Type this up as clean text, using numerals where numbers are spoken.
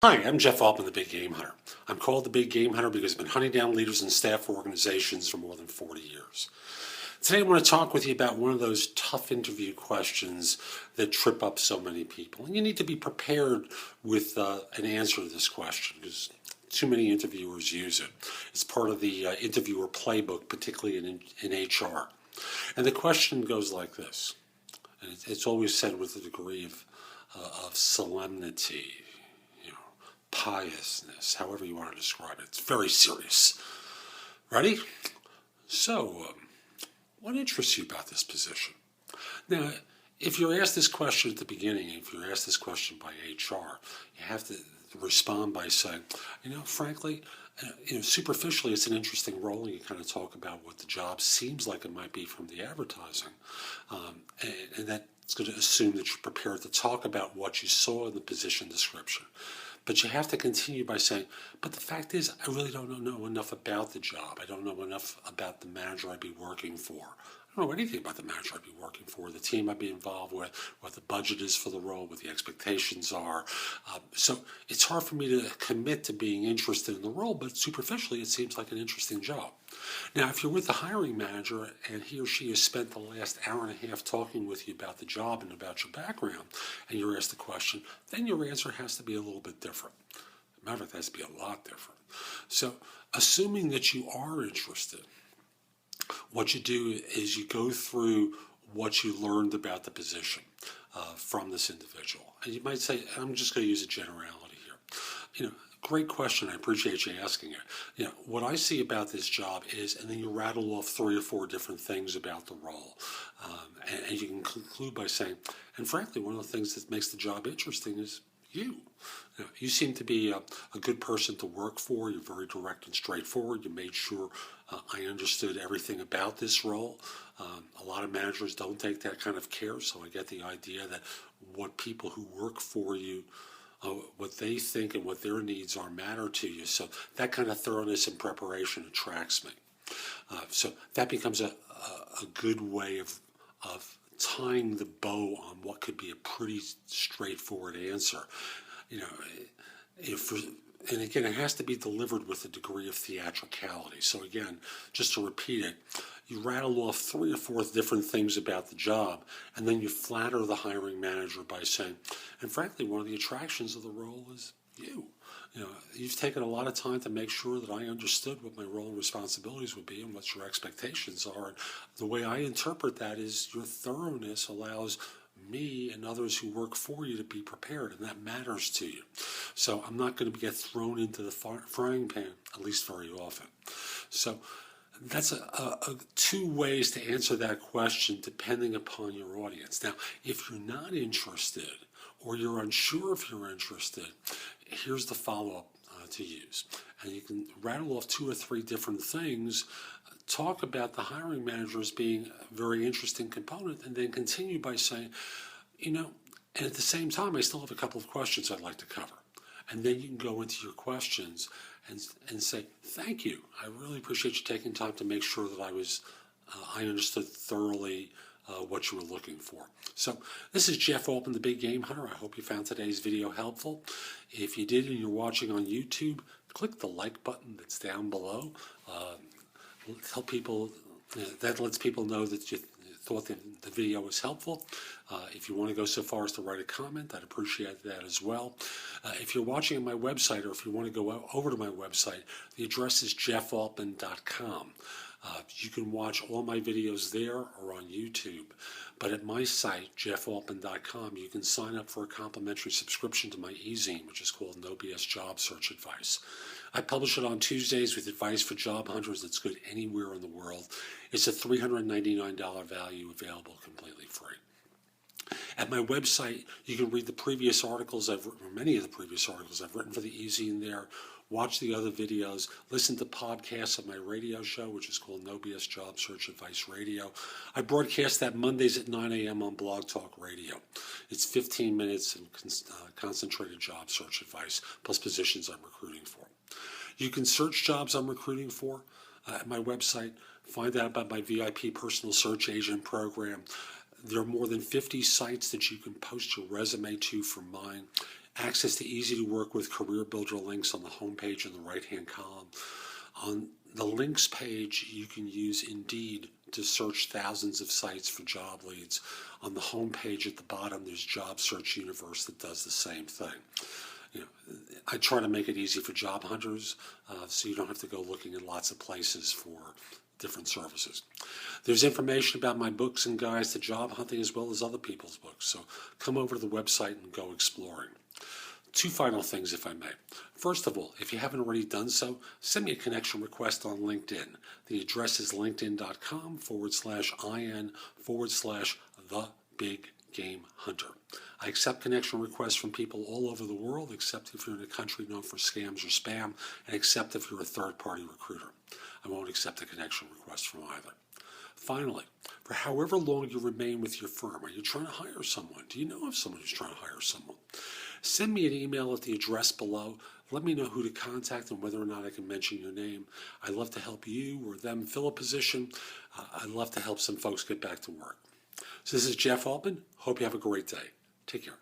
Hi, I'm Jeff Altman, the Big Game Hunter. I'm called the Big Game Hunter because I've been hunting down leaders and staff for organizations for more than 40 years. Today I want to talk with you about one of those tough interview questions that trip up so many people. And you need to be prepared with an answer to this question because too many interviewers use it. It's part of the interviewer playbook, particularly in HR. And the question goes like this, and it's always said with a degree of solemnity, piousness, however you want to describe it. It's very serious. Ready? So, what interests you about this position? Now, if you're asked this question at the beginning, if you're asked this question by HR, you have to respond by saying, frankly, superficially, it's an interesting role, and you kind of talk about what the job seems like it might be from the advertising, and that's going to assume that you're prepared to talk about what you saw in the position description. But you have to continue by saying, but the fact is, I really don't know enough about the job. I don't know enough about the manager I'd be working for. I don't know anything about the manager I'd be working for, the team I'd be involved with, what the budget is for the role, what the expectations are. So it's hard for me to commit to being interested in the role, but superficially it seems like an interesting job. Now, if you're with the hiring manager and he or she has spent the last hour and a half talking with you about the job and about your background, and you're asked the question, then your answer has to be a little bit different. Matter of fact, it has to be a lot different. So, assuming that you are interested, what you do is you go through what you learned about the position from this individual. And you might say, I'm just going to use a generality here. Great question. I appreciate you asking it. What I see about this job is, and then you rattle off 3 or 4 different things about the role. And you can conclude by saying, and frankly, one of the things that makes the job interesting is you. You seem to be a good person to work for. You're very direct and straightforward. You made sure I understood everything about this role. A lot of managers don't take that kind of care, so I get the idea that what people who work for you, what they think and what their needs are matter to you. So that kind of thoroughness and preparation attracts me. So that becomes a good way of tying the bow on what could be a pretty straightforward answer. And again, it has to be delivered with a degree of theatricality. So again, just to repeat it, you rattle off 3 or 4 different things about the job, and then you flatter the hiring manager by saying, and frankly, one of the attractions of the role is you. You've taken a lot of time to make sure that I understood what my role and responsibilities would be and what your expectations are. And the way I interpret that is your thoroughness allows me and others who work for you to be prepared, and that matters to you. So I'm not going to get thrown into the frying pan, at least very often. So that's 2 ways to answer that question depending upon your audience. Now, if you're not interested or you're unsure if you're interested, here's the follow-up to use. And you can rattle off 2 or 3 different things, talk about the hiring manager as being a very interesting component, and then continue by saying, and at the same time, I still have a couple of questions I'd like to cover. And then you can go into your questions and say, thank you. I really appreciate you taking time to make sure that I understood thoroughly what you were looking for. So this is Jeff Altman, the Big Game Hunter. I hope you found today's video helpful. If you did and you're watching on YouTube, click the like button that's down below. Tell people, that lets people know that you thought that the video was helpful. If you want to go so far as to write a comment, I'd appreciate that as well. If you're watching on my website, or if you want to go over to my website, the address is jeffaltman.com. You can watch all my videos there or on YouTube. But at my site, jeffaltman.com, you can sign up for a complimentary subscription to my e-zine, which is called No BS Job Search Advice. I publish it on Tuesdays with advice for job hunters that's good anywhere in the world. It's a $399 value, available completely free. At my website, you can read the previous articles I've written, or many of the previous articles I've written for the e-zine there, watch the other videos, listen to podcasts of my radio show, which is called No BS Job Search Advice Radio. I broadcast that Mondays at 9 a.m. on Blog Talk Radio. It's 15 minutes of concentrated job search advice, plus positions I'm recruiting for. You can search jobs I'm recruiting for at my website, find out about my VIP personal search agent program. There are more than 50 sites that you can post your resume to from mine. access to easy to work with career builder links on the homepage in the right-hand column. On the links page, you can use Indeed to search thousands of sites for job leads. On the home page at the bottom, there's Job Search Universe that does the same thing. I try to make it easy for job hunters, so you don't have to go looking in lots of places for different services. There's information about my books and guides to job hunting as well as other people's books, so come over to the website and go exploring. 2 final things, if I may. First of all, if you haven't already done so, send me a connection request on LinkedIn. The address is linkedin.com/IN/TheBigGameHunter. I accept connection requests from people all over the world, except if you're in a country known for scams or spam, and except if you're a third-party recruiter. I won't accept a connection request from either. Finally, for however long you remain with your firm, are you trying to hire someone? Do you know of someone who's trying to hire someone? Send me an email at the address below. Let me know who to contact and whether or not I can mention your name. I'd love to help you or them fill a position. I'd love to help some folks get back to work. So this is Jeff Altman. Hope you have a great day. Take care.